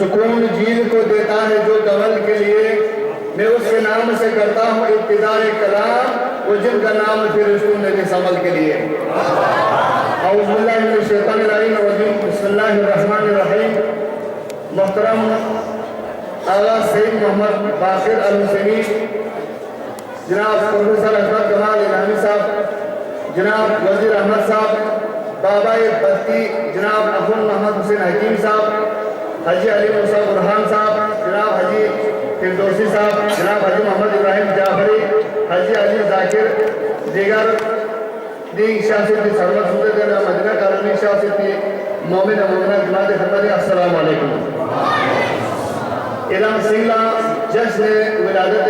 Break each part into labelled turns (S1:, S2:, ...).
S1: सुकून जील को देता है जो कमल के लिए, मैं उसके नाम से करता हूँ इब्तिदाए कलाम, वो जिनका नाम फिर उसको मेरे समल के लिए। बिस्मिल्लाहिर्रहमानिर्रहीम। मोहतरम आला सईद मोहम्मद बाकिर अल हुसैनी, जनाब प्रोफेसर अहमद कमाल इलामी साहब, जनाब वजीर अहमद साहब, बाबा बस्ती जनाब अब्दुल मोहम्मद हुसैन हकीम साहब, हाजी अली मूसा बुरहान साहब, जनाब हाजी फिरदौसी साहब, जनाब हाजी मोहम्मद इब्राहिम जाफरी, हाजी अली जाकिर, दीगर दी शासित सरमत सुंदर मदीना कॉलोनी शासित मोमिन मोमिना जमात खिदमत, अस्सलाम वालेकुम। इलाम सिंगला जश्न विलादत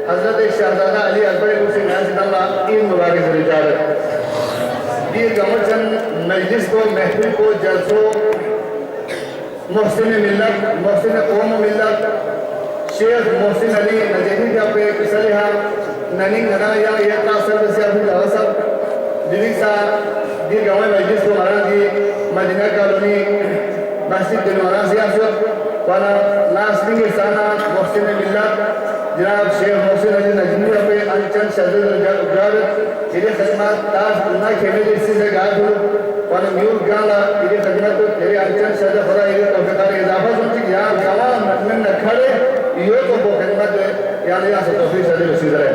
S1: हजरत शहजादा अली अकबर हुसैन नाज़िमुल्लाह ईद मुबारक से रिजालत दीर गमचन मजलिस को, महफिल को, जलसों मोहसिन मिल्लत, मोहसिन कौम मिल्लत शेख मोहसिन अली नजफी का पे किसलिहा ननी ननाया ये कासर से अभी अवसर दिलिसा दीर गमन मजलिस को मरा दी मदीना कॉलोनी मस्जिद दिलवाना सियासत वाला नास्तिक साना मोहसिन मिल्लत जनाब शेख मोहसिन अली नजमी पे अंचन शदीद उजारत तेरे खदमात ताज ना खेमे जिससे से गाय हो वाला म्यूर गाला तेरे खदमत को तेरे अंचन शदीद खुदा ये तो बेकार इजाफा सुनती यार गावा मन न खड़े यो तो वो खदमत यानी यहाँ से तौफीक शदीद उसी तरह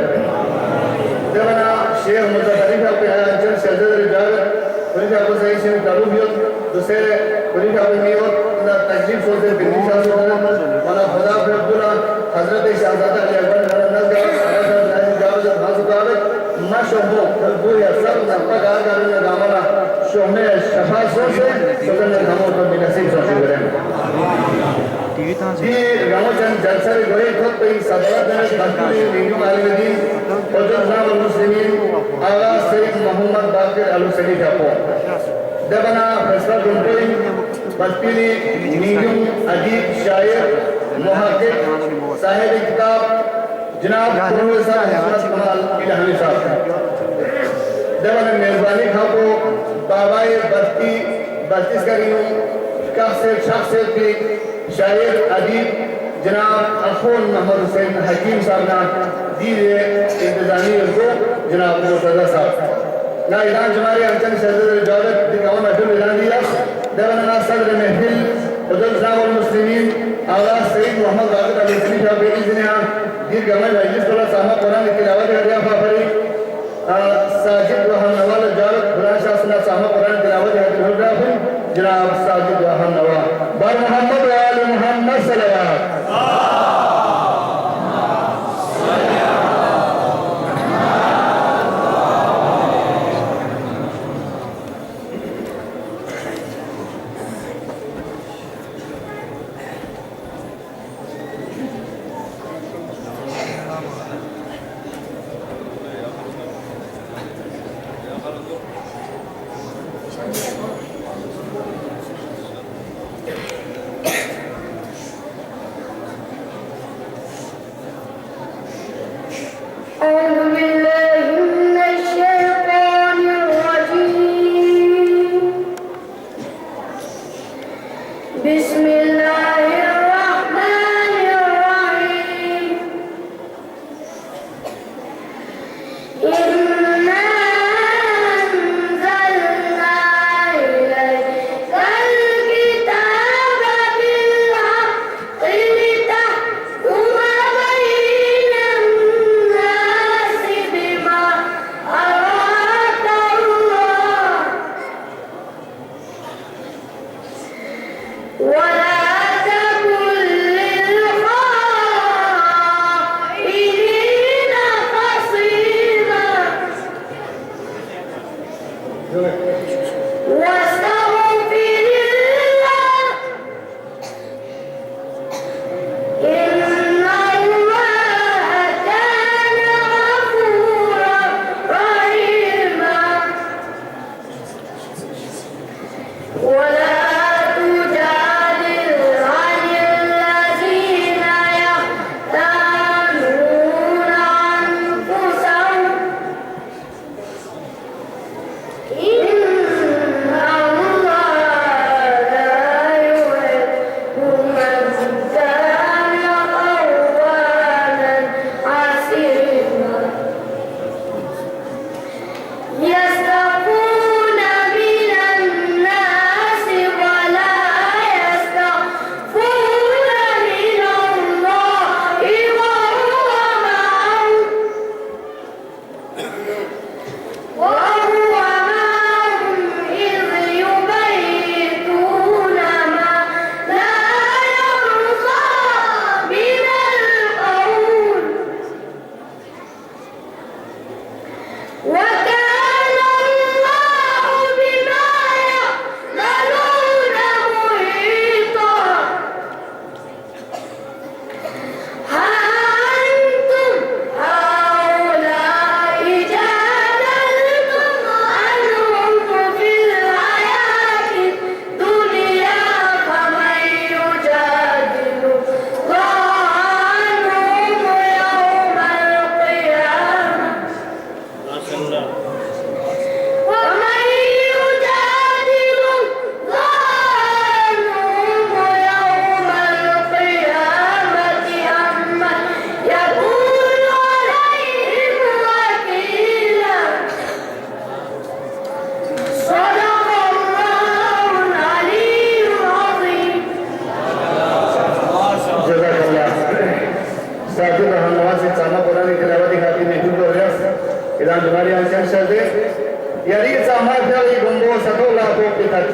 S1: देवना शेख मुतफरीका पे अंचन शदीद उजारत पुलिस आपको सही से करूँ भी दूसरे पुलिस आपको नहीं हो ना तकलीफ सोचते बिल्ली शासन वाला खुदा पे अब्दुल्ला हजरत शहजादा अली अकबर मशहूर बुया सब नपका करने गामना शोमे शफा सोचे सदन हमो तो बिनसीब सोचे करें ये गामचन जलसर गोरे खुद पे सदरत में बंदी नीलू मालिदी फजल मुस्लिमीन आला सईद मोहम्मद बाकिर अल हुसैनी का पो दबना फैसला गुंडोई बस्तीनी नीलू अदीब शायर मुहक्किक साहिब किताब जनाब प्रोफेसर अहमद कमाल इलामी साहब देवन मेजबानी खाको बाबाए बस्ती बस्ती करियो शख्सियत भी शायर अदीब जनाब अखोन मोहम्मद हुसैन हकीम साहब ना दीजिए इंतजामी को जनाब मुर्तजा साहब ना इलान जमारे अंचन शहजाद जावेद दिखावा महफिल इलान दिया देवन ना सदर महफिल उदल साहब मुस्लिमीन आला सईद मोहम्मद बाकिर अली हुसैनी साहब इज़ने दीर गमन मजलिस वाला साहब कुरान की तिलावत कर दिया फाफरी साजिद वहन नवाल जारत खुदा शासना साहब कुरान तिलावत है दिल राफिल जनाब साजिद वहन नवा बर मोहम्मद व आले मोहम्मद सल्लल्लाहु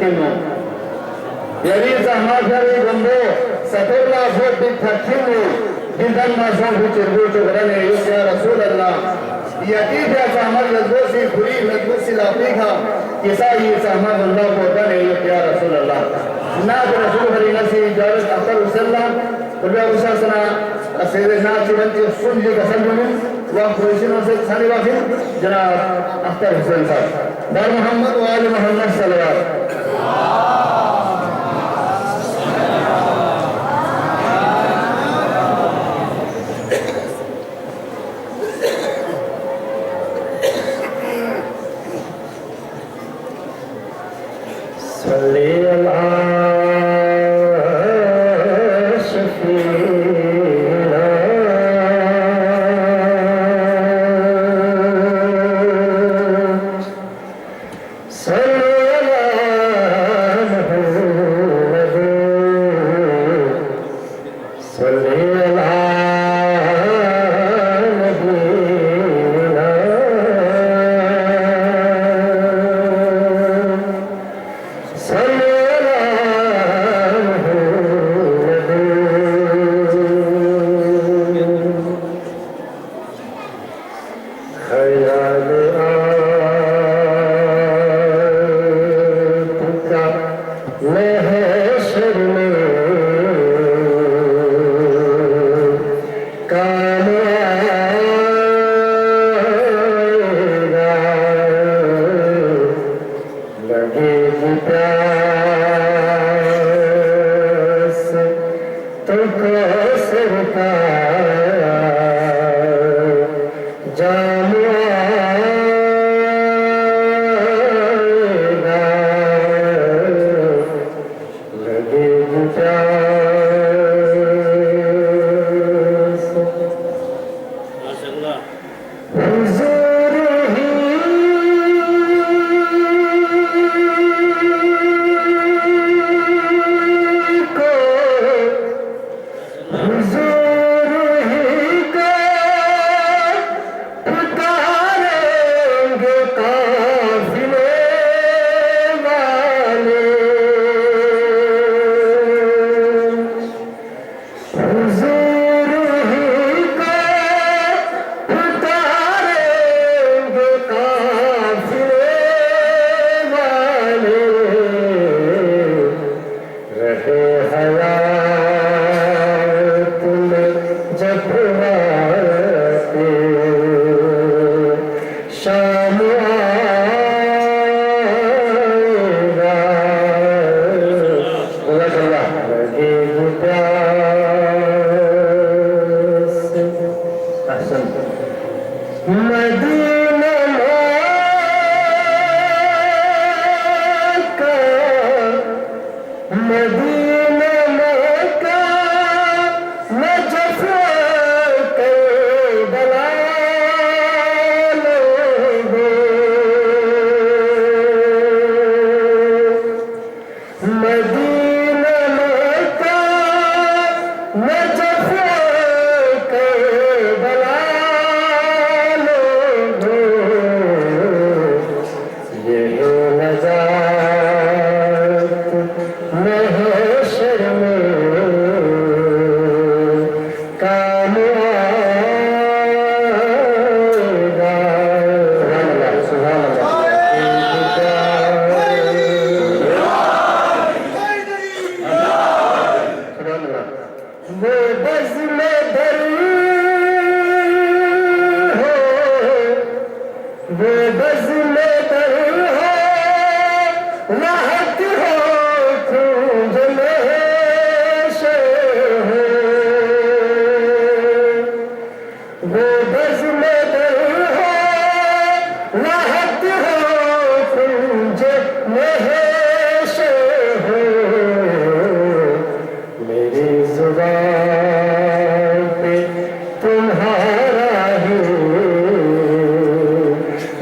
S1: takinu. Yari zahmat hari gombo saturna fot di takinu. Didan masam hucirbu cukrane ya Rasulullah. Yati dia zahmat lazbosi khuri lazbosi lafika. Kisah zahmat Allah kotane ya Rasulullah. Nabi Rasul hari nasi jalan akhir usallam. Beliau usahana Sayyidina Cibanti sunji kasalmun. Wah Quraisyin se sani wakil Janab Akhtar Hussain sahab. Dar Muhammad wa Ali Muhammad salawat.
S2: Salli ala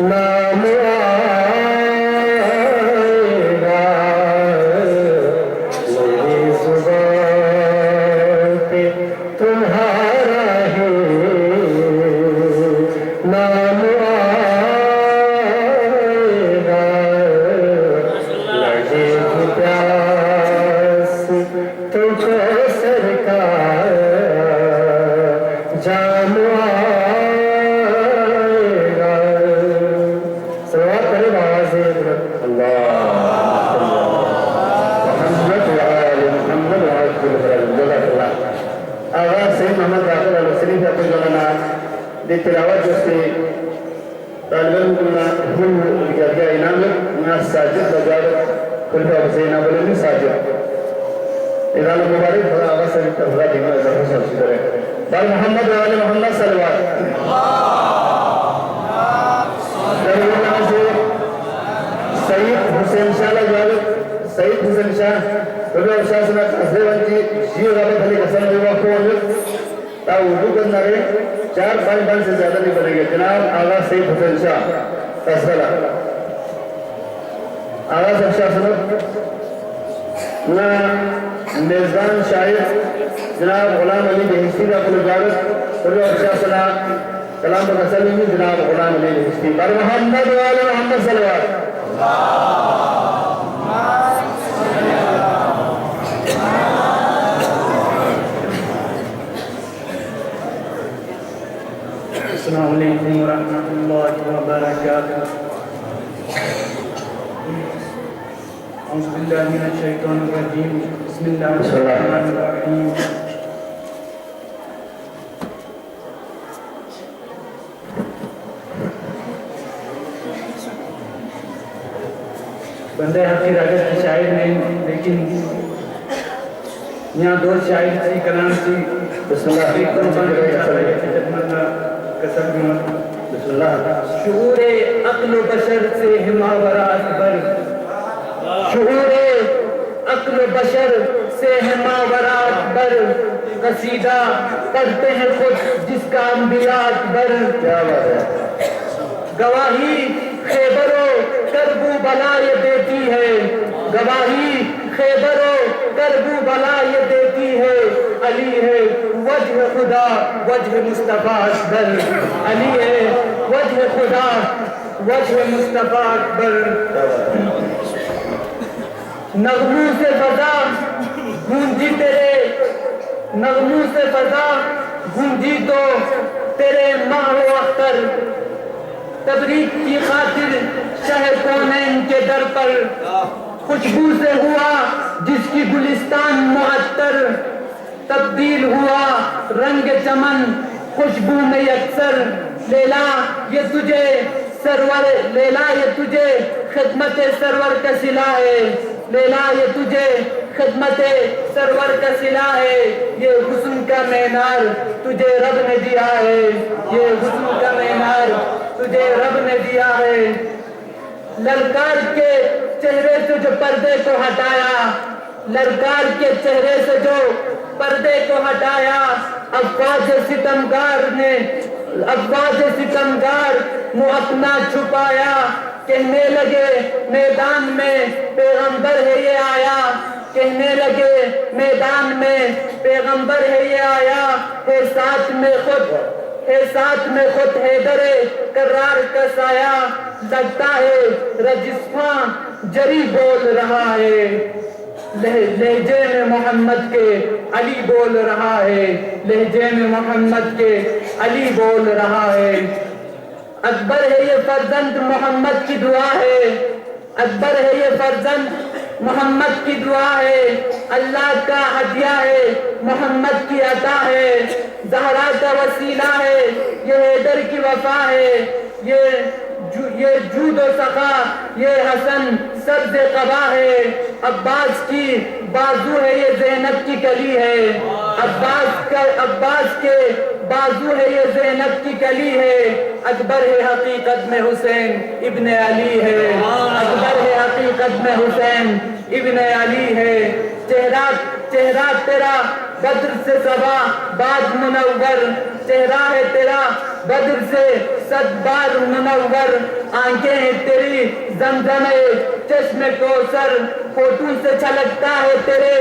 S2: नाम आएगा
S1: di tilawat jose talibin kuna hul ya inam na sajid bajar kulfa husaina bolani sajid इराल मुबारक बड़ा आवाज से बड़ा दिमाग जरूर सबसे करे बाल मोहम्मद वाले मोहम्मद सल्लल्लाहु अलैहि वसल्लम से सईद हुसैन शाह लगा सईद हुसैन शाह तो शासना अजयवंती जीव वाले भले कसम देवा को ता उर्दू करना रे 4-5 बार से ज्यादा नहीं बनेंगे जनाब आगा सईद हुसैन शाह फैसला आगा सब शासना ना मेजबान शायर जनाब गुलाम अली बेहिस्ती का पुरस्कार और शासना कलाम बसली में जनाब गुलाम अली बेहिस्ती पर मोहम्मद वाले मोहम्मद सल्लल्लाहु
S2: अस्सलामु अलैकुम व रहमतुल्लाहि व बरकातुहू औज़ु बिल्लाहि मिनश शैतानिर रजीम बिस्मिल्लाहिर रहमानिर रहीम बंदे हकीर अगर शायर नहीं लेकिन यहाँ 2 शायर थी कलाम थी शऊरे अक्ल बशर से हिमावरात बर शऊरे अक्ल बशर से हिमावरात बर कसीदा पढ़ते हैं खुद जिसका अंबियात बर क्या बात है गवाही खैबरो करबू बला ये देती है गवाही खैबरो करबू बला ये देती है अली है वजह खुदा वजह मुस्तफा अकबर अली है वजह खुदा वजह मुस्तफा अकबर नगमों से फजा गूंजी तेरे नगमों से फजा गूंजी तो तेरे माहो अख्तर तबरीक की खातिर शहर कौनैन के दर पर खुशबू से हुआ जिसकी गुलिस्तान मुअत्तर तब्दील हुआ रंग चमन खुशबू में अक्सर लेला ये तुझे सरवर लेला ये तुझे खिदमत सरवर का सिला है लेला ये तुझे खिदमत सरवर का सिला है ये हुस्न का मीनार तुझे रब ने दिया है ये हुस्न का मीनार तुझे रब ने दिया है ललकार के चेहरे से जो पर्दे को हटाया ललकार के चेहरे से जो पर्दे को हटाया अफ़वाज सितमगार ने मुँह अपना छुपाया कहने लगे मैदान में पैगंबर है ये आया कहने लगे मैदान में पैगंबर है ये आया है साथ में खुद हैदरे करार का साया लगता है रजिस्फा जरी बोल रहा है लहजे में मोहम्मद के अली बोल रहा है लहजे में मोहम्मद के अली बोल रहा है अकबर है ये फर्जंद मोहम्मद की दुआ है अकबर है ये फर्जंद मोहम्मद की दुआ है अल्लाह का हदिया है मोहम्मद की अता है ज़हरा का वसीला है ये हैदर की वफा है ये जूद व सखा ये हसन सब्ज़ क़बा है अब्बास की बाजू है ये ज़ैनब की कली है अब्बास के बाजू है ये ज़ैनब की कली है अकबर है हकीकत में हुसैन इब्ने अली है अकबर है हकीकत में हुसैन इब्ने अली है चेहरा तेरा बद्र से सबा बाद मुनव्वर चेहरा है तेरा बद्र से 100 बार मुनव्वर आंखें हैं तेरी जमजमे चश्मे कौसर होठों से छलकता है तेरे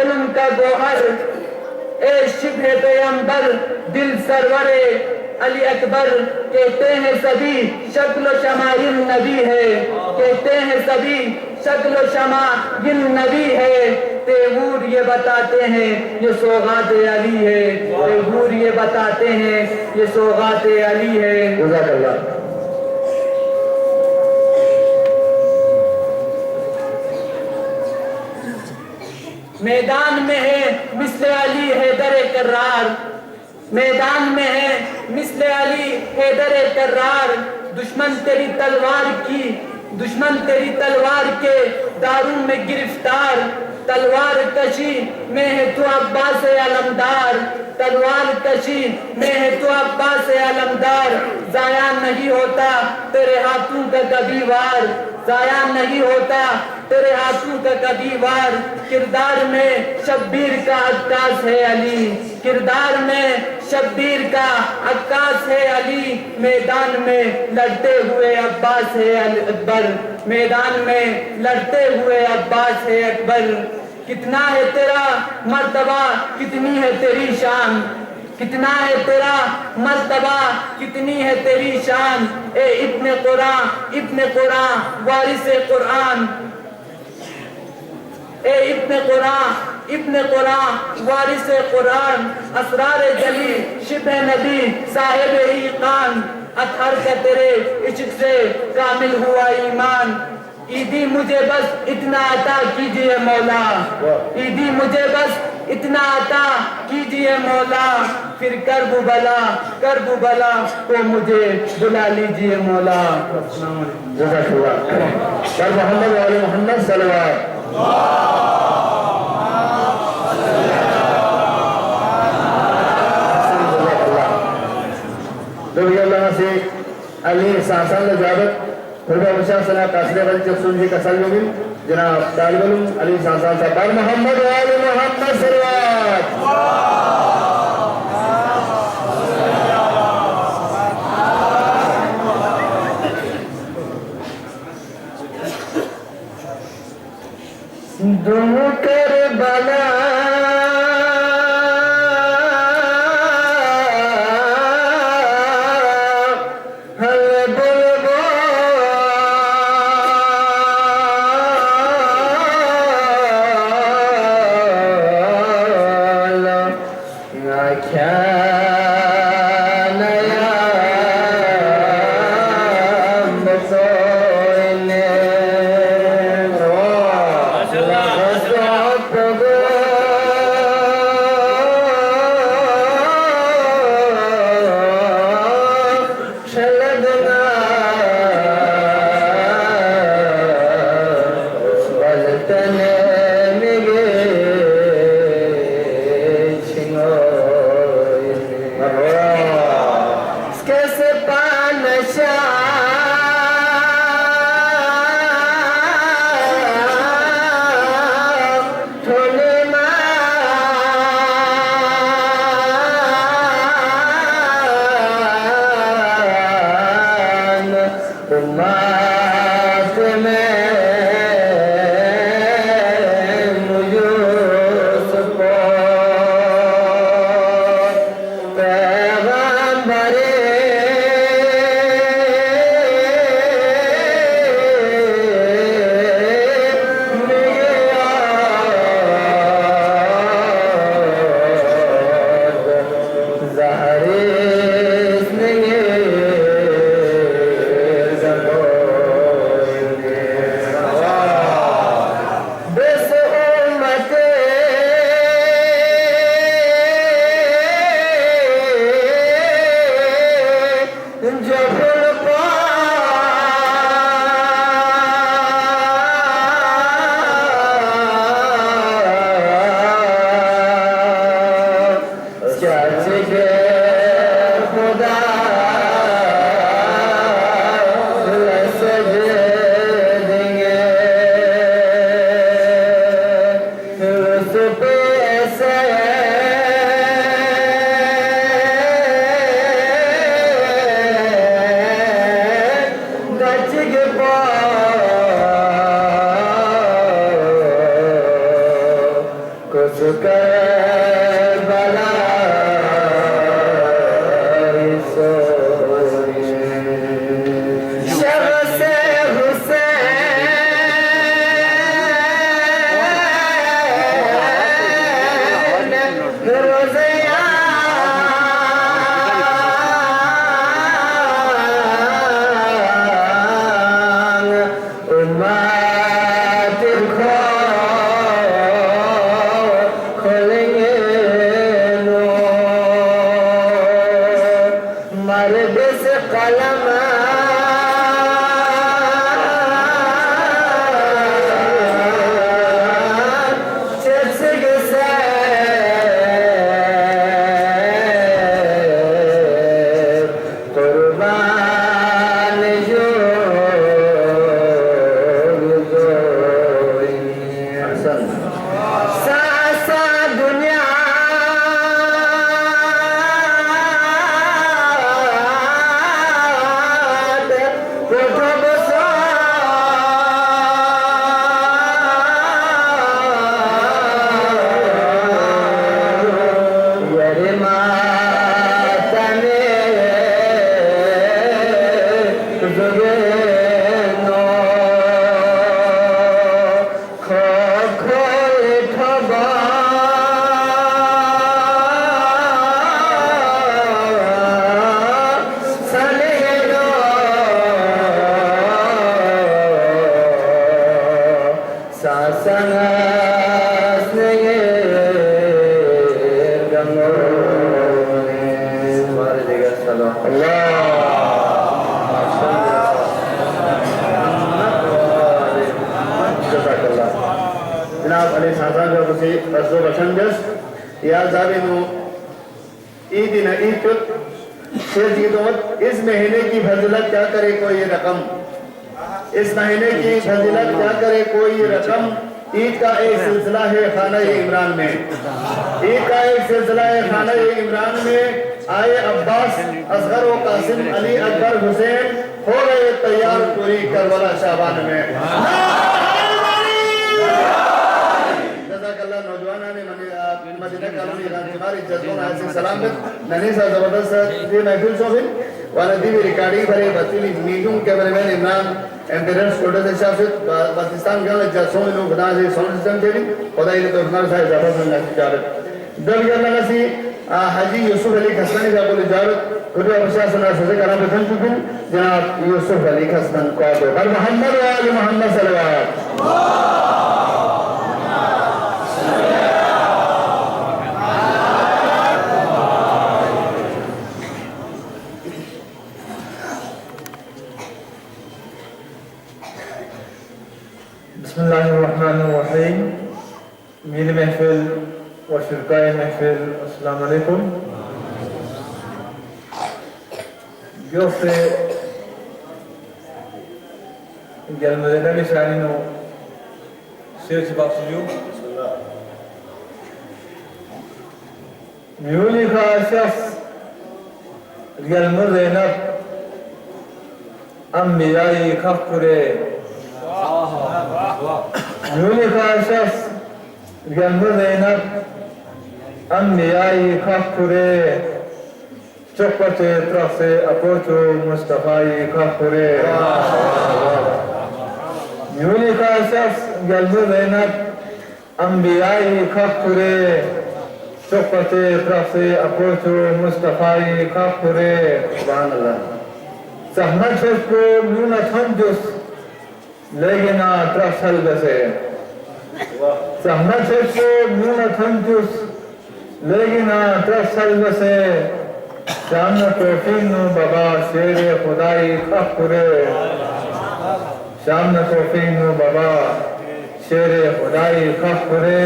S2: इल्म का गोहर ए शिब्ह पैगंबर दिल सरवरे अली अकबर कहते हैं सभी शक्ल शमाइल नबी है कहते हैं सभी शक्ल शमाइल नबी है तैमूर ये बताते हैं ये सौगात अली है तैमूर ये बताते हैं ये सौगात अली है जज़ाकल्लाह मैदान में है मिस्र अली हैदर करार मैदान में है मिस्ले अली हैदर कर्रार, दुश्मन तेरी तलवार के दारू में गिरफ्तार, तलवार कशी में है तू अब्बास अलमदार, तलवार कशी में है तू अब्बास अलमदार, जाया नहीं होता तेरे हाथों का कभी वार, जाया नहीं होता तेरे हाथों का कभी वार, किरदार में शब्बीर का अक्कास है अली, किरदार में शब्बीर का अक्कास है अली, मैदान में लड़ते हुए अब्बास है अकबर, मैदान में लड़ते हुए अब्बास है अकबर। कितना है तेरा मर्तबा कितनी है तेरी शान, कितना है तेरा मर्तबा कितनी है तेरी शान, ए इब्ने कुरान वारिस कुरान, ए इब्ने कुरान वारिस कुरान, असरार जली शिबे नबी साहिब ही कान, अतहर का तेरे इश्क से कामिल हुआ ईमान, ईदी मुझे बस इतना अता कीजिए मौला, ईदी मुझे बस इतना अता कीजिए मौला, फिर करबुबला तो मुझे बुला लीजिए मौला।
S1: सर मोहम्मद वाले मोहम्मद सल्लल्लाहु से अली सासन जावत फुरबा सना कासरे वाली चफसूल जी कसल में जनाब तालिब अली सासन साहब मोहम्मद वाले मोहम्मद सल्लल्लाहु
S2: दुनु करबला
S1: जनाब अली साहब जो उसे बसो बशंगस या जाबिनो ईद न ईद शेर जी तो इस महीने की फजीलत क्या करे कोई रकम, इस महीने की फजीलत क्या करे कोई रकम। ईद का एक सिलसिला है खाना इमरान में, ईद का एक सिलसिला है खाना इमरान में। आए अब्बास असगर व कासिम अली अकबर हुसैन हो गए तैयार पूरी करबला शाबान में। जज़ाकल्लाह नौजवाना ने मदीना कॉलोनी हमारी जज्बों से सलाम ननी सा जबरदस्त ये महफिल शोभिन वाला दी रिकॉर्डिंग भरे बतीली meeting cameraman Imran Emperor Studio से शाफित पाकिस्तान के जज्बों में लोग बना से साउंड सिस्टम थे खुदाई ने तो हमारे साथ इजाफा करना चाहिए। दरगाह नसी हाजी यूसुफ अली खसनी साहब को इजाजत खुद प्रशासन से करा बतन चुके जनाब यूसुफ अली खसन को हर मोहम्मद व आले मोहम्मद सल्लल्लाहु
S3: बिस्मिल्लाहिर्रहमानिर्रहीम। मीर महफिल व शुरकाए महफिल अस्सलाम वालेकुम। जो से gelmeden misalin o seyirci başlıyor. Mühli kaşas gelmeden Zeynep Ambiyayı kahkure Mühli kaşas gelmeden Zeynep Ambiyayı kahkure चौपट तरफ से अपोचो मुस्तफाई कहरे यूनी का शख्स गल्बु ज़ैनब अंबियाई कहरे चौपट तरफ से अपोचो मुस्तफाई कहरे सुभान अल्लाह सहमत को यूना थंजुस लेकिन तरफ सल बसे सहमत को यूना थंजुस लेकिन तरफ सल बसे शामना तोफीनो बाबा शेर खुदाई खफरे शामना तोफीनो बाबा शेर खुदाई खफरे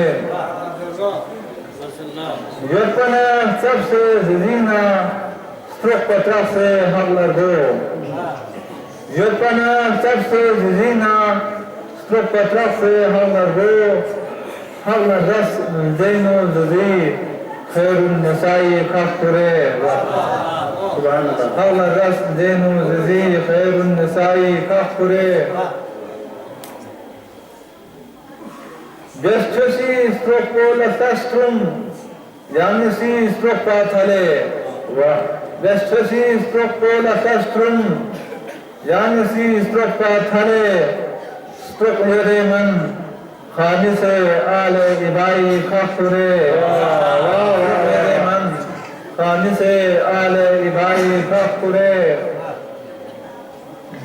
S3: यपना सबसे ज़ीना स्ट्रोक पत्रा से हमलर हो यपना सबसे ज़ीना स्ट्रोक पत्रा से हमलर हो हमलर रस ज़ैनो ज़ी खैरुन नसाई खफरे सुभान अल्लाह हौला रस ज़ैनो ज़ी खैरुन नसाई खफरे बेस्टसी स्ट्रोकोला तस्ट्रुम जानसी स्ट्रोका थले वाह बेस्टसी स्ट्रोकोला तस्ट्रुम जानसी स्ट्रोका थले स्ट्रोक यरे मन खालिस आले इबाई खफरे खालिस आले इबाई खफरे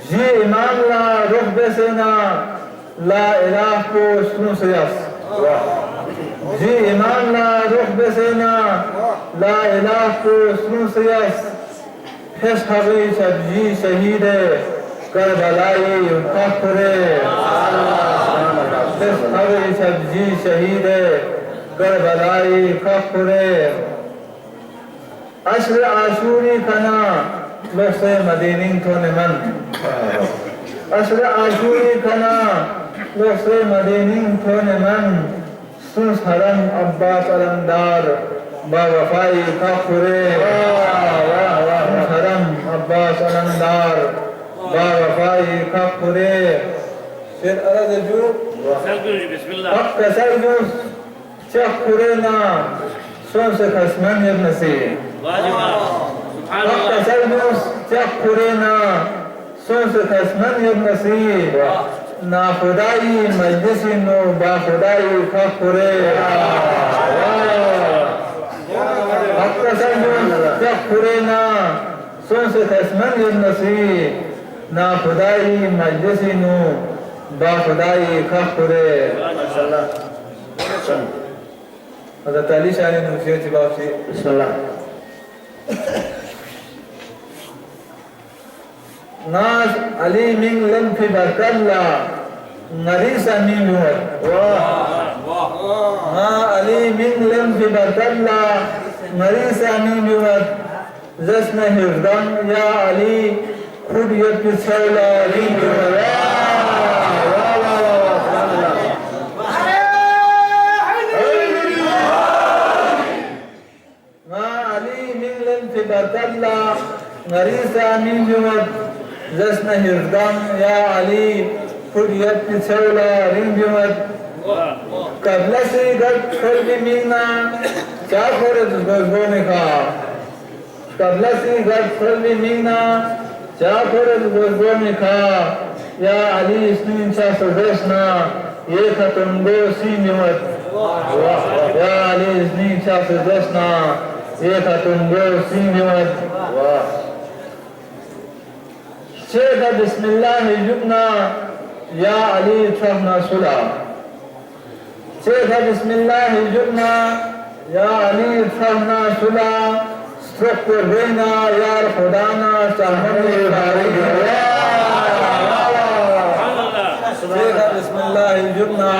S3: जी इमाम ला रुख बेसेना ला इलाह को सुनो सयास जी इमाम ला रुख बेसेना ला इलाह को सुनो सयास फेस हवे सब्जी शहीद करबलाई खफरे हवे सब्जी शहीद करबलाई खफरे अश्र आशूरी खना लफ्ज़ मदीनी थोने मन अश्र आशूरी खना लफ्ज़ मदीनी थोने मन सुस हरम अब्बास अलमदार बावफाई खफरे हरम अब्बास अलमदार बावफाई खफरे शेर अरद जो अब कसर जो चखुरेना सोन से खसमन इब्न सी अब कसर जो चखुरेना सोन से खसमन इब्न सी ना खुदाई मजलिसी नो बा खुदाई खफरे अब कसर जो चखुरेना सोन से खसमन इब्न सी ना खुदाई मजलिसी नो बाखुदाई खफरे माशाअल्लाह हज़रत अली शाह ने नसीहत बाबी बिस्मिल्लाह नास अली मिंग लन fi barkalla ngarisa mimuat na ali min lam fi barkalla ngarisa mimuat jasna hirdam ya ali khudiyat pisala rinduwa na ali min lam fi barkalla ngarisa mimuat jasna hirdam ya ali Kudiyat pisaula ringyumat kabla se gat khalbi minna kya kore gozgone ka kabla se gat khalbi minna kya kore gozgone ka ya ali isnin cha sadesna ye khatum go sinyumat ya ali isnin cha sadesna ye khatum go sinyumat Chega bismillah yubna Ya Ali Trahna Sula Chega Bismillah Jubna Ya Ali Trahna Sula Struktur Bina Yar Khudana Sahani Bari Chega Bismillah Jubna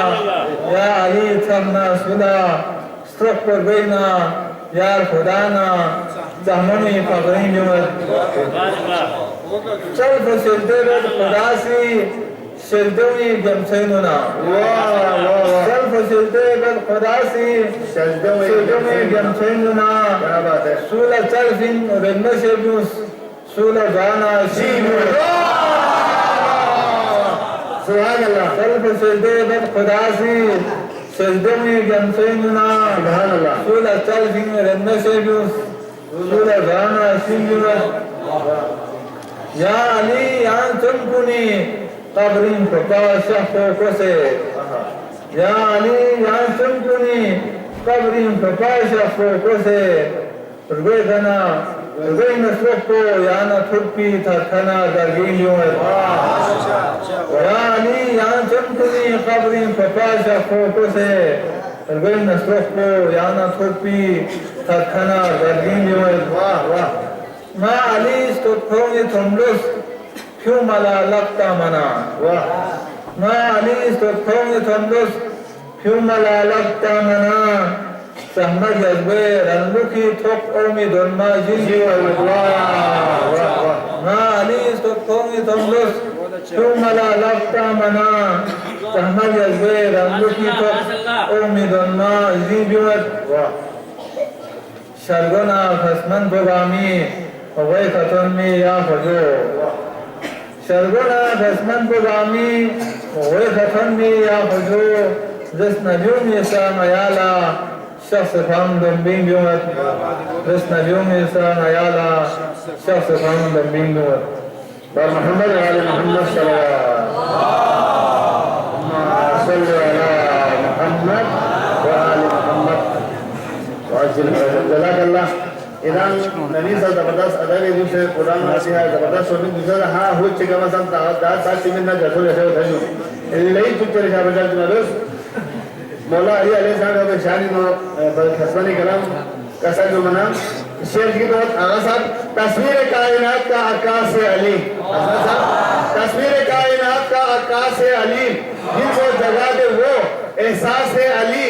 S3: Ya Ali Trahna Sula Struktur Bina Yar Khudana Sahani Bari Chal Fasilde Khudasi Shildoni Gamsainuna Self Shilde Bel Khudasi Shildoni Gamsainuna Sula Chalfin Renna Shebus Sula Gana Shimu Subhanallah Self Shilde Bel Khudasi Shildoni Gamsainuna Sula Chalfin Renna Shebus Sula Gana Shimu Ya Ali Yan Champuni Kabrin Prakasha Fokose Ya Ali Yan Champuni Kabrin Prakasha Fokose Urgana Urgana Soko Yana Thurpi Tharkana Dargin Yumat Ya Ali Yan Champuni Kabrin Prakasha Fokose Urgana Soko Yana Thurpi Tharkana Dargin Yumat Ma Ali Stokoni Thomlus Humala Lakta Mana Ma Ali Stokoni Thomlus Humala Lakta Mana Sahmad Yazbe Ranluki Thok Omi Donma Jinji Ma Ali Stokoni Thomlus Humala Lakta Mana Sahmad Yazbe Ranluki Thok Omi Donma Jinji Shargona Khasman Bogami Away Katonmi Ya Fajo Shargona Khasman Bogami Away Katonmi Ya Fajo Jasna Jumi Sa Mayala Shakhs Kham Dambing Yumat Jasna Jumi Sa Mayala Shakhs Kham Dambing Yumat Bar Muhammad Ali Muhammad Sallallahu Salli ala Muhammad Wa Ali Muhammad Wa Ajil Jazakallah Iran nani sa zabardast adai duse Quran nasiha zabardast sonin duse ha ho chega masan da timin na jathol ese thaju lei picture sa badal tunarus Mola Ali alayhi salam ke shani no khaswani kalam kasa jo mana शेर की बात आगा साहब तस्वीर कायनात का आकाश से अली तस्वीर कायनात का आकाश से अली जिनको जगा दे वो एहसास है अली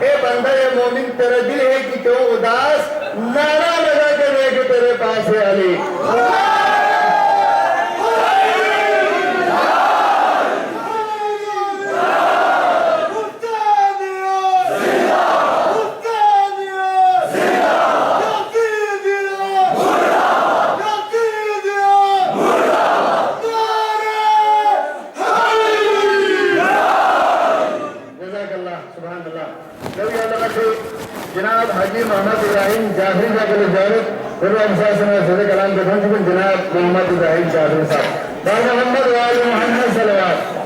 S3: ए बंदा ये मोमिन तेरा दिल है कि क्यों उदास नारा लगा के देख तेरे पास है अली जनाब हाजी मोहम्मद इब्राहिम जाफरी साहब के ज़रूरत फिर हमसा से सदर कलाम के फंस में जनाब मोहम्मद इब्राहिम जाफरी साहब बाय मोहम्मद वाले मोहम्मद सल्लल्लाहु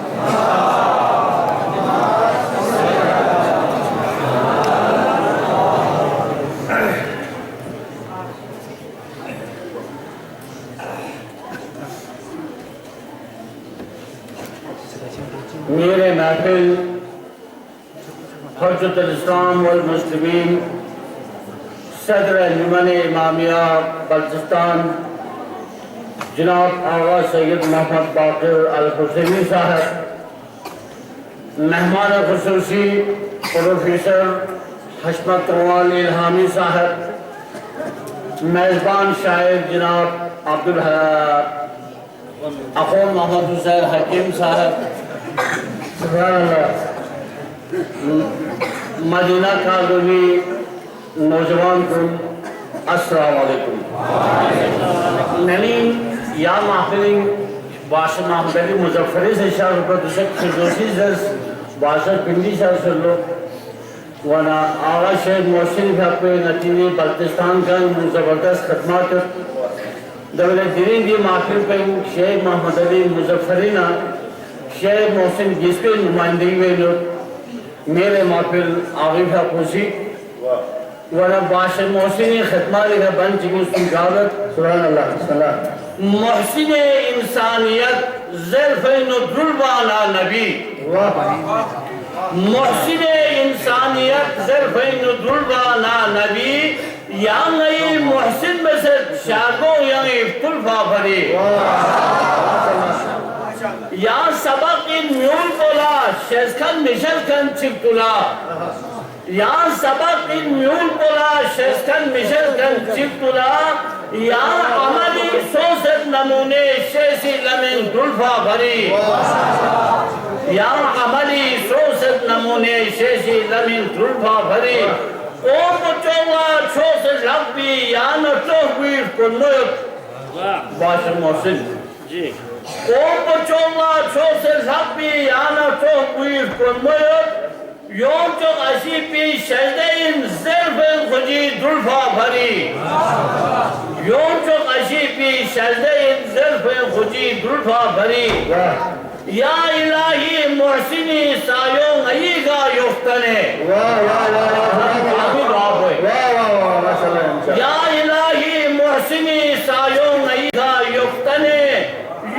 S4: मेरे महफिल हज़रत इस्लाम वल मुस्लिमीन सदर अंजुमन इमामिया बल्चिस्तान जनाब आगा सैयद मोहम्मद बाकर अल हुसैनी साहब, मेहमान खुसूसी प्रोफेसर हशमत अव्वल इल्हामी साहब, मेज़बान शायर जनाब अब्दुल अखोन मोहम्मद हुसैन हकीम साहब, मदीना कॉलोनी नौजवान कुल, अस्सलाम वालेकुम। ननी या महफिल बाश महफिल मुजफ्फरी से शाह रुपये फिरदौसी जस बाशर पिंडी शाह सुल्लो वना आगा शेख मोहसिन पे नतीजे बल्तिस्तान का ज़बरदस्त खदमात दौरे दिरीन दी महफिल पे शेख मोहम्मद अली मुजफ्फरीना शेख मोहसिन जिसपे नुमाइंदगी में मेरे महफिल आगिफा खुशी वना बाशर मोहसिन खदमात का बन चुकी उसकी गावत
S1: सुभान अल्लाह
S4: मोहसिन इंसानियत ज़ल्फ़ैनुद्दुल्बाला नबी, मोहसिन इंसानियत ज़ल्फ़ैनुद्दुल्बाला नबी, या नई मोहसिन में से शागो यंग इफ्तुल्फा भरी, या सबक इन म्यूल बोला शेखन मिशल कन चिक्तुला, या सबक इन म्यूल बोला शेखन मिशल कन चिक्तुला, या अमली सोसत नमूने शेसी लमिन दुल्फा भरी, या अमली सोसत नमूने शेसी लमिन दुल्फा भरी, ओ बचोला छोस लब्बी या न चोबीर कुन्नत बाशर मोहसिन जी, ओ बचोला छोस लब्बी या न चोबीर कुन्नत यों जो अशीपी शजदेन ज़र्फ़ खुजी दुल्फा भरी, यों जो अशीपी शजदेन ज़र्फ़ खुजी दुल्फा भरी, या इलाही मोहसिनी सायों अयीगा युफ्तने, या इलाही मोहसिनी सायों अयीगा युफ्तने,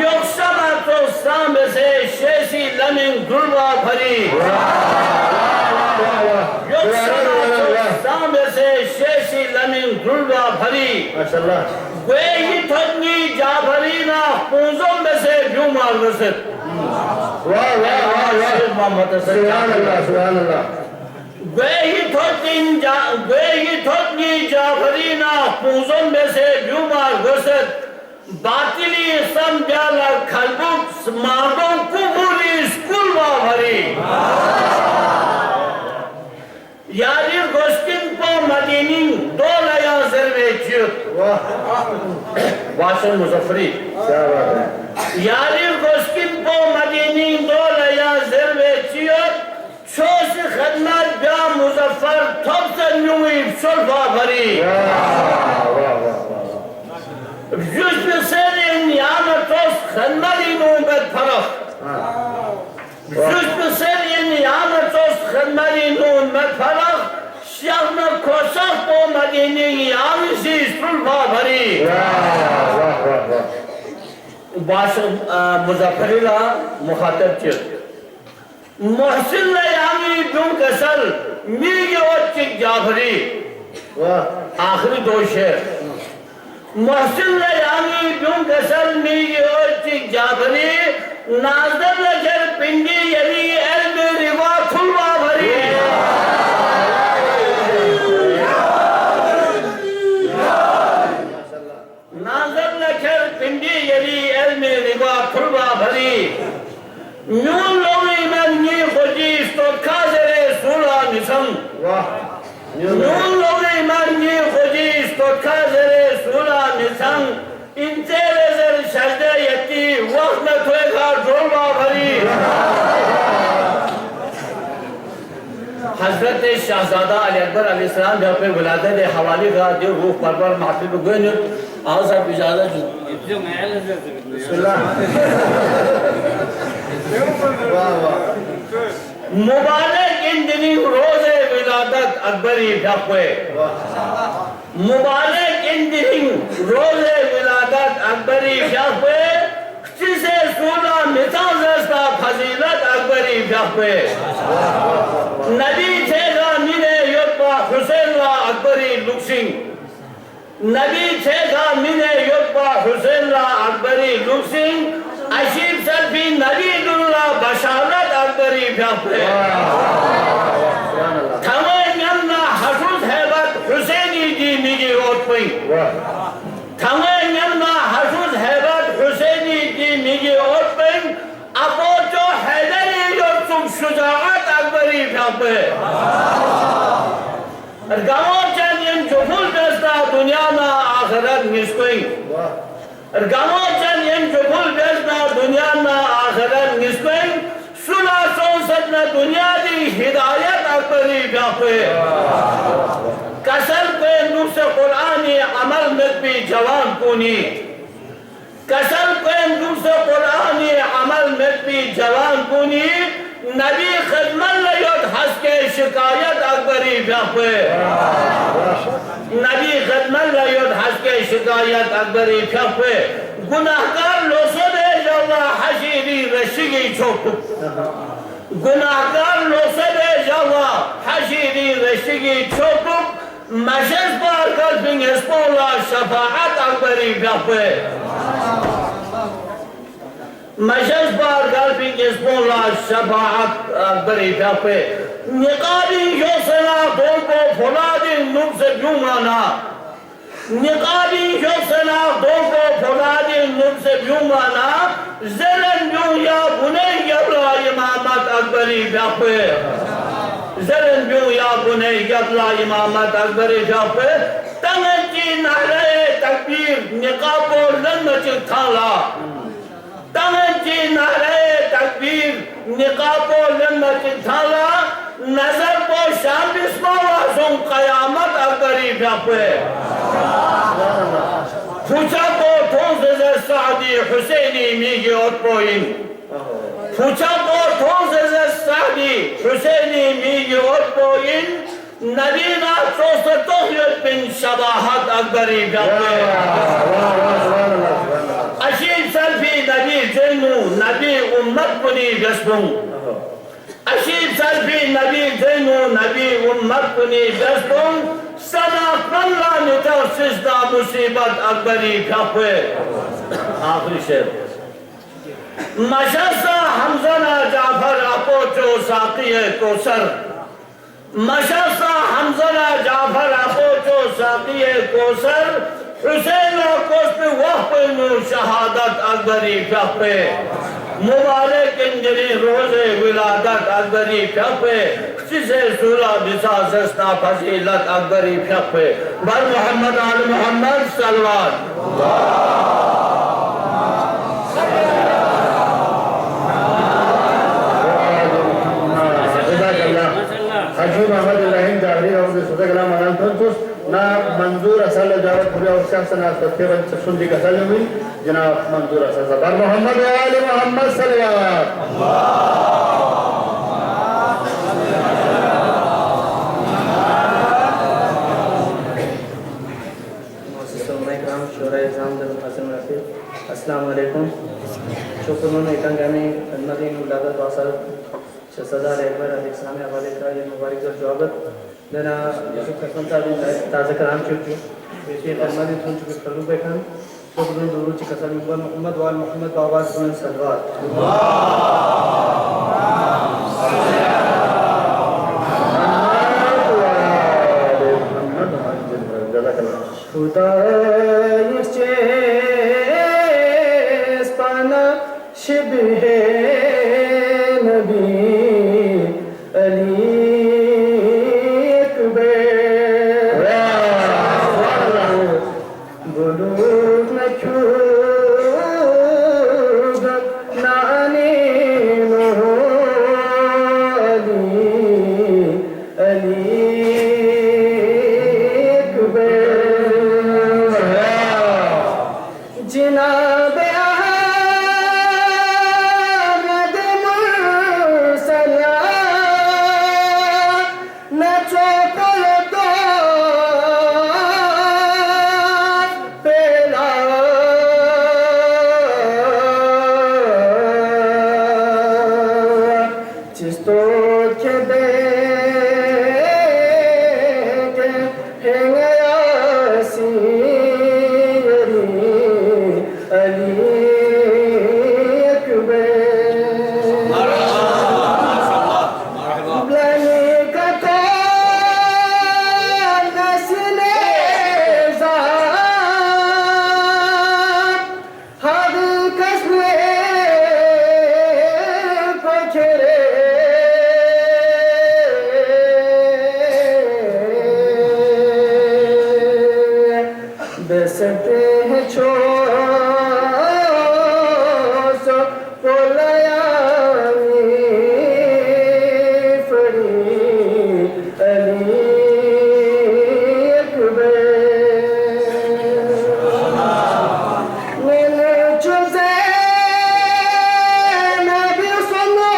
S4: युक्समा तो साम से शेसी लमिन दुल्फा भरी, शेषी लमिन दुल्वा भरी, वे ही थकनी जाभरी ना पूंजों में से क्यों मार रसित, वे ही थकनी जाभरी ना पूंजों में से क्यों मार रसित, बातिली समझाला खलबुक मार्गों कुबूली स्कूल वा भरी, यारी गोस्टिन को मदीनी दो लया ज़र्वे चुप वाशन मुजफ्फरी, यारी गोस्टिन को मदीनी दो लया ज़र्वे चुप छोस खदमत ब्या मुजफ्फर थोप से न्यूई शुल्फा भरी, जुस्म से यान तोस खदमत नूबत फरक, जुस्म से यान तोस खदमत नूबत फरक, शहर कोशफ को मदीनी यान सी शुल्फा भरी, बाशर मुजफ्फरीला मुखातब चिर मोहसिन यानी दुम कसल मीगे वच्चिक जाफरी, आखिरी दो शेर मोहसिन यानी दुम कसल मीगे वच्चिक जाफरी, नाज़र लजर पिंडी यली एल्म रिवा खुलवा भरी, नाज़र लजर पिंडी यली एल्म रिवा खुलवा भरी, न्यून लोगी में नी खुजी स्टोका जरे सूला निसम, न्यून लोगी में नी खुजी स्टोका जरे सूला निसम, इनसे लेज़र शर्दे यती वक्त में थोएगा ढोलवा भरी, हज़रत शाहज़ादा अली अकबर अलैहिस्सलाम जब पे विलादत हवाली का जो रूह परवर महफिल में गए न आज आप इजाज़त जो मुबारक इन दिनी रोज़े विलादत अकबरी ढापे, मुबारक इन दिनी रोज़े विलादत अकबरी ढापे, जिसे सूला मिसाल रस्ता फजीलत अकबरी ढापे, नबी थे रा मिले योद्धा हुसैन रा Akbari लुक्सिंग, Nabi Çeka Mine Yokba Hüseyin'la Akbari Luksin Aşif Selfi Nabi Dulla Başarat Akbari Fiyakbe Tamam yanına Hasuz Hebat Hüseyin'i dinigi otmayın Tamam yanına Hasuz Hebat Hüseyin'i dinigi otmayın Apoço Hederi Yoksum Şucaat Akbari Fiyakbe Ergamoçen yem cuful besta dünyana ahiret niskoy. Ergamoçen yem cuful besta dünyana ahiret niskoy. Sula son sadna dünya di hidayet akbari biyakwe. Kasal pe nurse Kur'ani amal metbi jawan kuni. Kasal pe nurse Kur'ani amal metbi jawan kuni. Nabi khidmat layot haske şikayet akbari fiyakwe Nabi khidmat layot haske şikayet akbari fiyakwe Günahkar losa de jalla haşiri reşigi çoktuk Günahkar losa de jalla haşiri reşigi çoktuk Meşes bar kalbin espola şefaat akbari fiyakwe Meşes bar kalbin espola şefaat akbari fiyakwe Niqabi yosena dolbo foladin nubse yumana Niqabi yosena dolbo foladin nubse yumana Zeren dünya buney yabla imamat akbari fiyakwe Zeren dünya buney yabla imamat akbari fiyakwe Taneci nahre takbir niqabo lanmaçı thala Taneci nahre takbir niqabo lanmaçı thala Nazar po şam bismillah son kıyamet akbari fiyakwe Fuça po tonzeze Sa'di Hüseyin'i migi otboyin Fuça po tonzeze Sa'di Hüseyin'i migi otboyin Nabina sosa tohyot bin şabahat akbari fiyakwe Aşil selfi Nabi Cennu Nabi ummet buni besbun Aşib selfi Nabi Zeynu Nabi ummet buni bestun Sana kalla nitarsız da musibet akbari fiyakwe Ahri şer Maşasa Hamzana Cafer Apoço Sakiye Kosar Maşasa Hamzana Cafer Apoço Sakiye Kosar Hüseyin'la kosbi vahbinu şehadet akbari fiyakwe Mübarek indiri roze viladet akbari fiyakwe Size sura bisasesna fazilet akbari fiyakwe Bar Muhammed Ali Muhammed salvat
S1: Haji Muhammad Ibrahim Jabri Rahman Suda Kalam Anal Tantus Na Manzur Asal Jawad Puri Aur Shakhsana Satyavan Sundi Kasal Yumi Janab Manzur Asal Bar Muhammad Ali Muhammad Salawat
S2: Assalamu alaikum. Syukurun ikan kami khidmatin uladat wasal Şehzada Rehber Aleyhisselam'ı havale ettiği mübarek cevabet Dena Yusuf Kasım Tabi'nin taze kalam çöktü Beşi khidmatin tun çöktü kalu bekhan Syukurun duru çıkasal Muhammad Muhammad ve Muhammad Baba Sunan Salvat Hudayirçes bana şibhe Nabi Ali Ekber Buluk nekûd nani Ali Ali Ekber Cenab-ı Ahmed Mursala ne çok oldu bela करते हैं छोस पोलयामी फरी अली अकबर मैंने चुसे नबी सुनो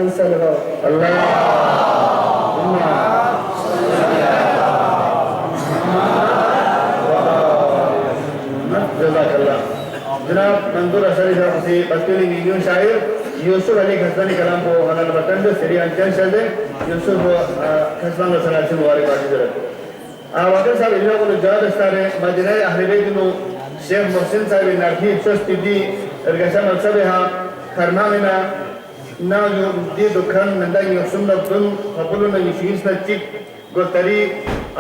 S2: हुस्न को
S1: जनाब मंजूर असरी साहब से बतौनी वीडियो शायर यूसुफ अली खसवानी कलाम को हनल बटन सीरी अंचन शद यूसुफ खसवान रसलाल मुबारक बाजी जरा वाकई साहब इल्ला को जाद स्टारे मदीना अहले बैत नो शेख मोहसिन साहब नाठी सस्तिदी रगशा मकसब हा खरमाना ना जो दी दुकान नंदा यूसुफ नब्दुन फबुल ना यशीस ना चिक गोतरी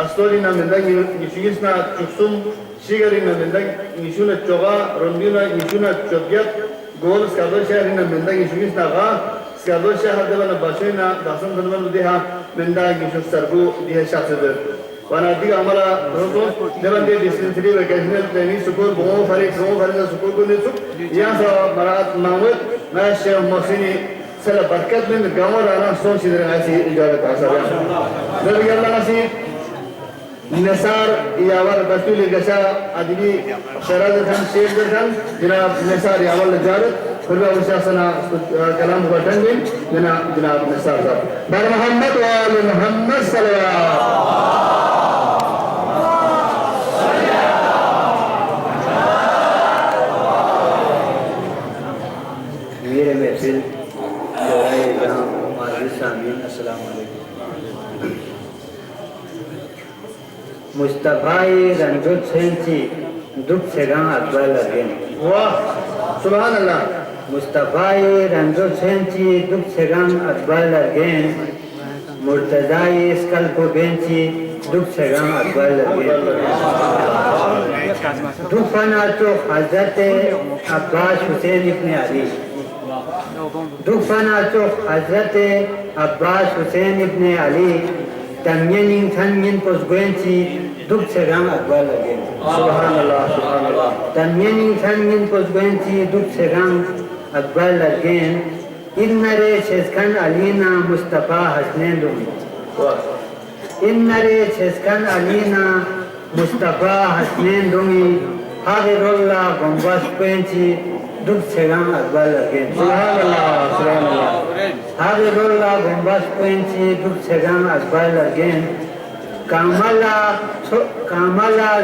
S1: अस्टोरी ना नंदा यशीस ना चुक्सुम शिगरी ना नंदा यशुना चोगा रोंदिना यशुना चोगियत गोल स्कादो शहर ना नंदा यशीस ना गा स्कादो शहर देवाना बशेना दासन दनवन देहा नंदा यशुस सरबु दिया शास्त्र वाना दिगा हमारा रोको देवन दे डिस्पेंसरी वैकेशनल ट्रेनिंग सुकूल बहु फरी सा सुकूल को ने सुक यहाँ सा मराद मामूद मैं शेख मोहसिनी सला बरकत में गाँव राना सोच इधर ऐसी इजाज़त हासिल है नबी अल्लाह नसी नसार यावर बतूली गशा अदबी शराद खान शेख खान जनाब नसार यावर लजारत खुदा उशासना कलाम बटन दिन जनाब नसार साहब बर मोहम्मद वाले मोहम्मद सल्लल्लाहु
S5: मेरे महफिल जहाँ माजी सामीन अस्सलाम वालेकुम मुस्तफ़ाए रंजोत सेंची दुख से गाँ अकबर लगेन
S1: वाह सुभान अल्लाह
S5: मुस्तफ़ाए रंजोत सेंची दुख से गाँ अकबर लगेन मुर्तज़ाए स्कल को बेंची दुख से गाँ अकबर लगेन दुख फना तो हज़रत अब्बास हुसैन इब्न अली दुख फना तो हज़रत अब्बास हुसैन इब्न अली तमियन थमियन पोस्गोंची दुख से गाम अकबर लगे
S1: सुभान अल्लाह
S5: तमियन थमियन पोस्गोंची दुख से गाम अकबर लगे इन्नरे शेखन अलीना मुस्तफ़ा हसनैन दुमी इन्नरे शेखन अलीना मुस्तफ़ा हसनैन दुमी हागिरुल्लाह बंबास पेंची duk segan akbar again.
S3: Subhanallah, subhanallah.
S5: Habirolla bombas pointi duk segan akbar again. Kamala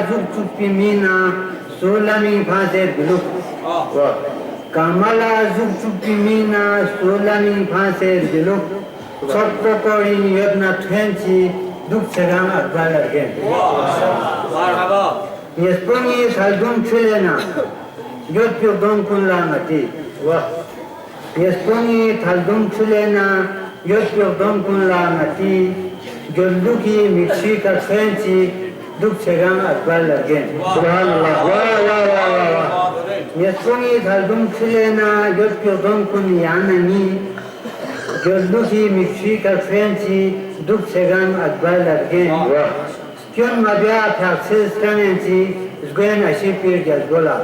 S5: zuk chupi mina solami phase biluk.
S3: Wah.
S5: Kamala zuk chupi mina solami phase biluk. Sabko kori yodna twenty duk segan akbar again. Yespongi saldum chulena yod pyodon kunla mati.
S3: Wah.
S5: Yespongi saldum chulena yod pyodon kunla mati. Jolduki mixi ka twenty duk segan akbar again.
S3: Subhanallah. Wah, wah, wah, wah, wah.
S5: Yespongi saldum chulena yod pyodon kun yanani. Jolduki mixi ka twenty duk segan akbar again.
S3: Wah.
S5: Kyon mabya taxes tanenci zguen ashipir jazgola.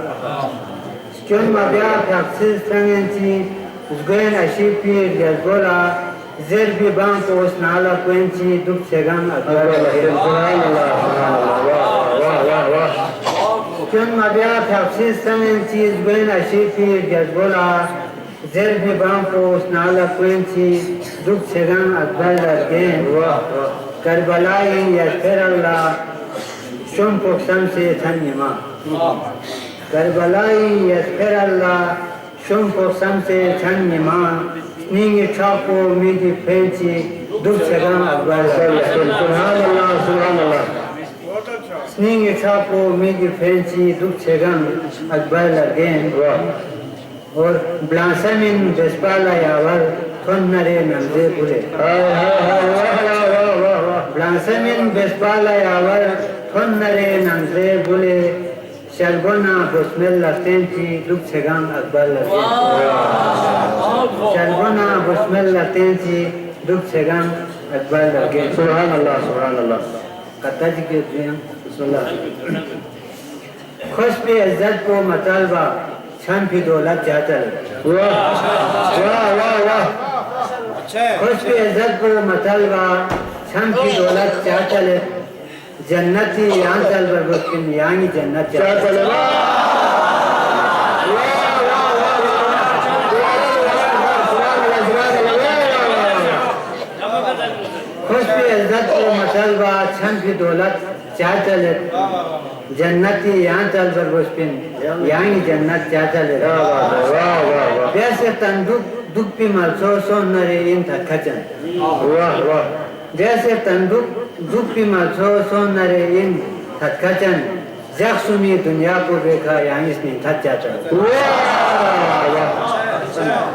S5: Kyon mabya taxes tanenci zguen ashipir jazgola. Zerbi bankos nala kwenci duk segan akbar.
S3: Subhanallah, subhanallah. Wah, wah, wah, wah.
S5: Kyon mabya taxes tanenci zguen ashipir jazgola. Zerbi bankos nala kwenci duk segan akbar again.
S3: Wah, wah.
S5: Karbalai yasferallah shum poksam se thanima. Karbalai yasferallah shum poksam se thanima. Ningi chapo midi penchi duk segan akbar.
S3: Subhanallah, subhanallah.
S5: Ningi chapo midi penchi duk segan akbar again.
S3: Wah.
S5: और ब्लासमिन बेस्पाला यावर थोन्नरे नंदे बुले.
S3: Hai, hai, hai, wah, wah, wah, wah, wah.
S5: ब्लासमिन बेस्पाला यावर थोन्नरे नंदे बुले. शर्बोना बुस्मेल्ला तेंची look सेगाम Akbar लगे. शर्बोना बुस्मेल्ला तेंची look सेगाम Akbar लगे.
S3: Subhanallah, subhanallah.
S5: कत्ता जी के दुनिया बिस्मिल्लाह. खुश पे इज्जत को मतालबा छन भी दौलत चाचल.
S3: Wah, wah, wah, wah.
S5: खुश पे इज्जत को मतालबा छन भी दौलत चाचल. जन्नती यहाँ चल बरबस्किन यहाँ ही जन्नत
S3: Kya
S5: चाचल.
S3: chale? Wah, wah, wah, wah, wah. Subhanallah, subhanallah.
S5: खुश पे इज्जत को मतालबा छन भी दौलत चाचल. जन्नती यहाँ चल बरबस्किन यहाँ ही जन्नत चाचल.
S3: Wah, wah, wah, wah.
S5: वैसे तंदुक दुख भी मलसो सो नरे इन थकचन.
S3: Wah, wah.
S5: जैसे तंदुक दुख भी मलसो सो नरे इन थकचन. जख्सुमी दुनिया को देखा यहाँ इसने थक जाता.
S3: Wah, wah.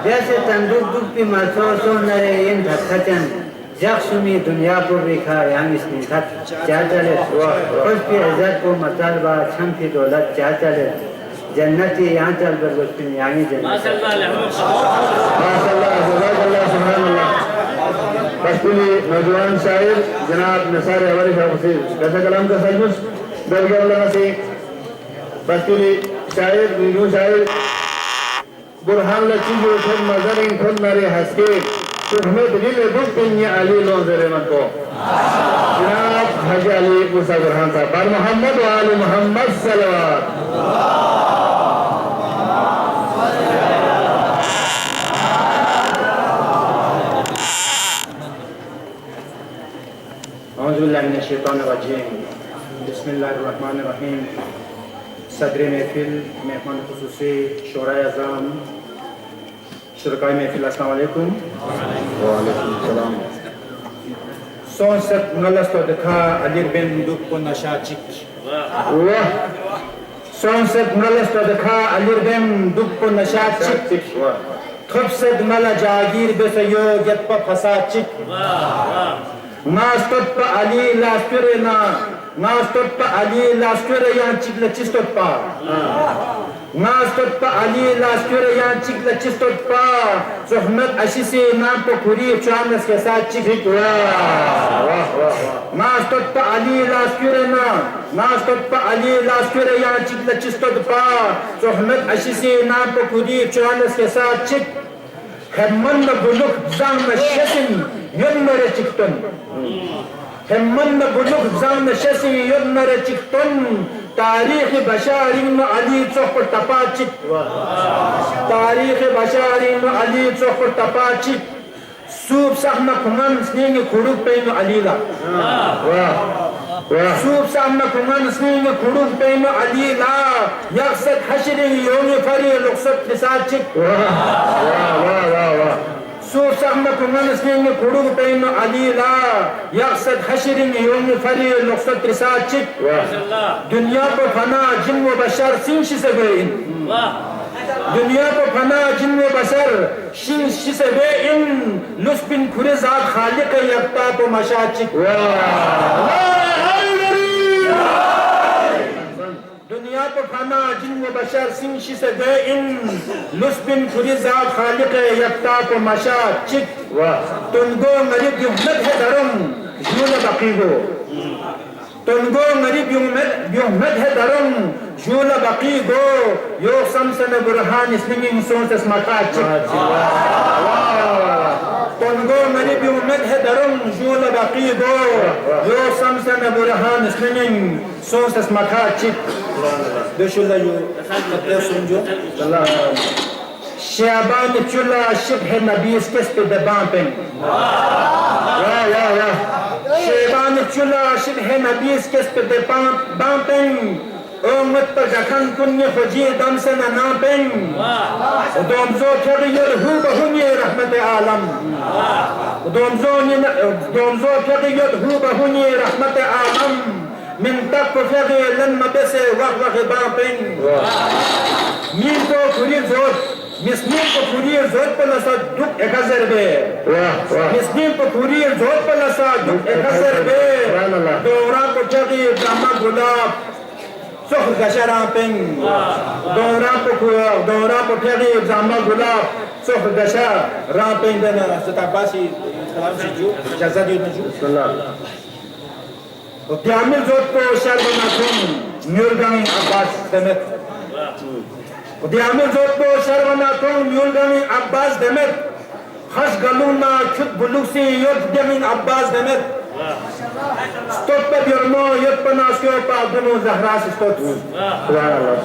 S5: जैसे तंदुक दुख भी मलसो सो नरे इन थकचन. जख्सुमी दुनिया को देखा यहाँ इसने थक जाता. खुश भी इज्जत को मतलबा छम की दौलत चाहता है. जन्नती यहाँ चल कर बस्ती यहाँ ही जन्नत.
S3: माशाअल्लाह, जज़ाकल्लाह, सुभानअल्लाह. बस्तुली नौजवान शायर जनाब निसार हमारे शाह से कैसा कलाम का सजमुस दरगाह अल्लाह से बस्तुली शायर न्यू शायर बुरहान लची जो थे मजरिन खुद नरे हंसके तुम्हें दिल दुख दुनिया अली लो जरे मन को जनाब हाजी अली मूसा बुरहान साहब पर मोहम्मद व आले मोहम्मद सल्लल्लाहु
S6: बिस्मिल्लाहिर्रहमानिर्रहीम. सदर महफिल मेहमान खुसूसी शोरा अज़ाम शुरकाए महफिल अस्सलाम वालेकुम.
S3: वालेकुम सलाम.
S6: Sonset ngalasto dekha alir ben duk ko nasha chik.
S3: वाह
S6: Sonset ngalasto dekha alir ben duk ko nasha chik.
S3: वाह
S6: Thopsed mala jagir besayo yatpa phasa chik. Nastot pa ali lasturena nastot pa ali lasture yan chikla chistot pa. Nastot pa ali lasture yan chikla chistot pa. Sohmet ashisi nam po kuri chanas ke sath chik.
S3: वाह वाह
S6: Nastot pa ali lasturena nastot pa ali lasture yan chikla chistot pa. Sohmet ashisi nam po kuri chanas ke sath chik. Hemman buluk zang shesin yonmere chikton. Hemman buluk zang shesin yonmere chikton. तारीख बशारिन अली चौक टपाचिक तारीख बशारिन अली चौक टपाचिक सूब सामना कुमान स्नेह खुड़ुक pen अलीला सूब सामना कुमान स्नेह खुड़ुक pen अलीला यक्सत हशरी योम फरी लुक्सत फिसाचिक सूब सामना कुमान स्नेह खुड़ुक पेन अलीला यक्सत हशरी योम फरी लुक्सत फिसाचिक दुनिया को फना जिन व बशर सिंह से गए दुनिया को फना जिन व बशर सिंह से गए इन लुस्बिन खुरेजात खालिक यक्ता को मशाचिक दुनिया को फना जिन व बशर सिंह से गए इन लुस्बिन खुरेजात खालिक यक्ता को मशाचिक तुमको गरीब युहमत है धर्म जूल बकीगो तुमको गरीब युहमत है धर्म जूल बकीगो यो समसन बुरहान स्निंगिंग सोच स्माकाचिक तुमको गरीब युहमत है धर्म जूल बकीगो यो समसन बुरहान स्निंगिंग सोच स्माकाचिक दुशुला यो कते सुनजो शाबान चुला शिबह नबी किस पे दबां पे शाबान चुला शिबह नबी किस पे दबां पे ओ मत पर जखन कुन्य फजी दम से ना पे दोमजो खरियर हु बहुनी रहमत आलम दोमजो खरियर हु बहुनी रहमत आलम من تقفل لما بس وقت باطن مين تو كورير زود مسنين تو كورير زود بلا صدق اكثر به مسنين تو كورير زود بلا صدق اكثر به دوران کو چغي دما گلاب سخ گشران پن دوران کو چغي دما گلاب سخ گشر ران پن دنا ستاباسي سلام سجو اجازه دیو نجو Diamil zot ko şervanatun Nurgani Abbas demet. Diamil zot ko şervanatun Nurgani Abbas demet. Haş galuna küt buluksi yot demin Abbas demet. Stot pa birmo yot panaskyo pa duno Zahras stot.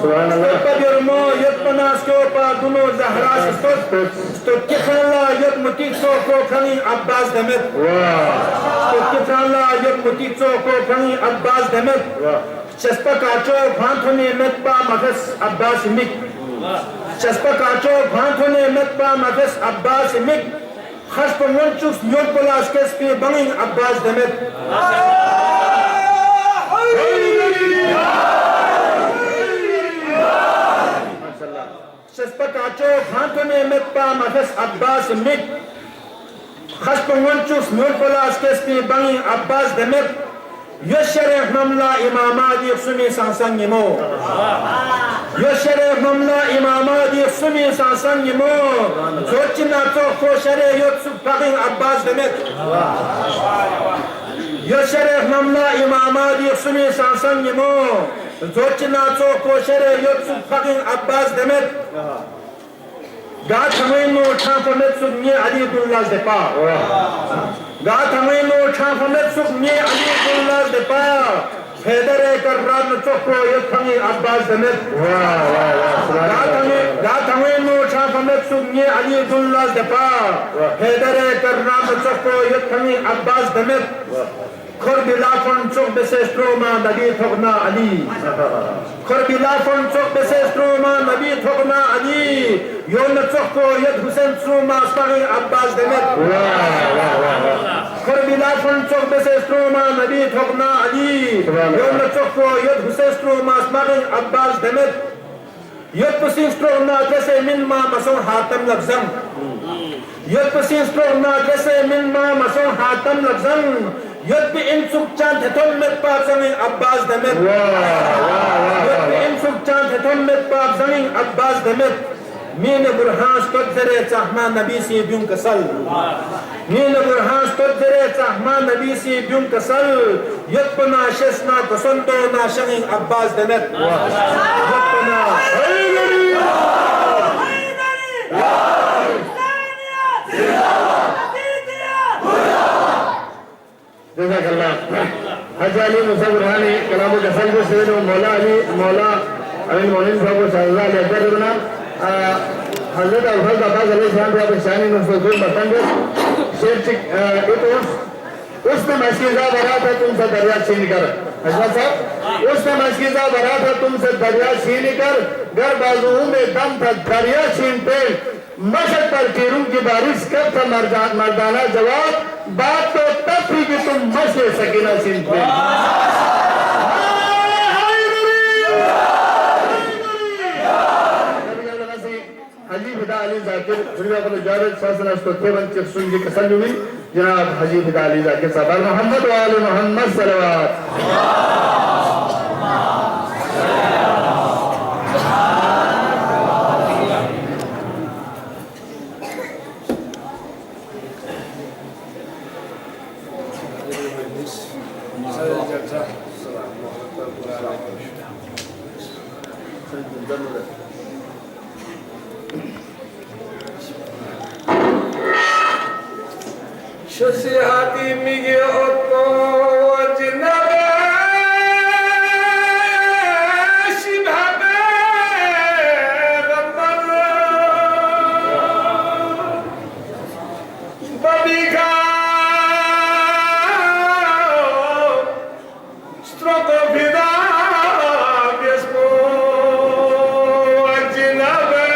S6: Subhanallah. Stot pa birmo yot panaskyo pa duno Zahras stot. Stot kifala yot mutik so ko khani Abbas demet. Kifala yot mutik so ko khani Abbas demet. Chaspa kacho bhanthone met pa mafas Abbas mik. Chaspa kacho bhanthone met pa mafas Abbas mik. خاص په منچوس نیول پلاس کس په بنګ عباس دمت شسپا کاچو خانتو نے مت پا مفس عباس مت خاص په منچوس نیول پلاس کس په بنګ عباس دمت یشرف مملا امامادی سمی سانسنگ مو یشرف مملا امامادی سمی سانسنگ مو زوچنا تو خوشره یوت سپاقین عباس دمت یشرف مملا امامادی سمی سانسنگ مو زوچنا تو خوشره یوت سپاقین عباس دمت گات ہمیں نو ٹھانفمت سبنی علی دلہ زپا گات ہمیں نو ٹھانفمت سبنی علی دلہ زپا فیدر کرران چوکو یتھنی عباس دمت گات ہمیں نو ٹھانفمت سبنی علی دلہ زپا فیدر کرران چوکو یتھنی عباس دمت Korbila fon çok besestroma nabi togna Ali Korbila fon çok besestroma nabi togna Ali Yolna çok ko yed Hüseyin Suma Asmari Abbas demet Korbila fon çok besestroma nabi togna Ali Yolna çok ko yed Hüseyin Suma Asmari Abbas demet Yed pusin strona jese min ma mason hatam labzam Yed pusin strona jese min ma mason hatam labzam Yod bi insuk chant hetom met paap zangin Abbas demet Yod bi insuk chant hetom met paap zangin Abbas demet Mine burhan stot zere çahma nabi si byun kasal Mine burhan stot zere çahma nabi si byun kasal Yod pana şesna kosondo na şangin Abbas demet Yod pana Haydari Jazakallah
S1: Haji Ali Musab रुहानी कलाम गसल को शेर मौला अली मौला अमीन मोमिन साहब को शाहजहां अली अकबर बना हजरत अफजल अब्बास अलैहिस्सलाम का बशानी नुसरतुल बतन शेर उसने मस्किजा भरा था तुमसे दरिया छीन कर हजरत साहब उसने मस्किजा भरा था तुमसे दरिया छीन कर घर बाजुओं में दम था दरिया छीनते मशक पर तीरों की बारिश कर था मर्दाना जवाब बात तो तब थी कि तुम मशे सकीना छीनते हाजी फिदा अली जाकिर दुनिया को जावेद शासन अस्तेबन चिक्सुन जी कसलुमी जनाब हाजी फिदा अली जाकिर साहब मोहम्मद व आले मोहम्मद सल्लल्लाहु
S7: شسيهاتي ميجي أطو وجنبه شبه بغضر بابيكا ستروكو فيدا بيسمو وجنبه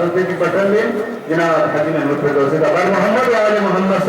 S1: रुपये की बटन में जनाब हाजी महमूद फिरदौसी का मोहम्मद वाले मोहम्मद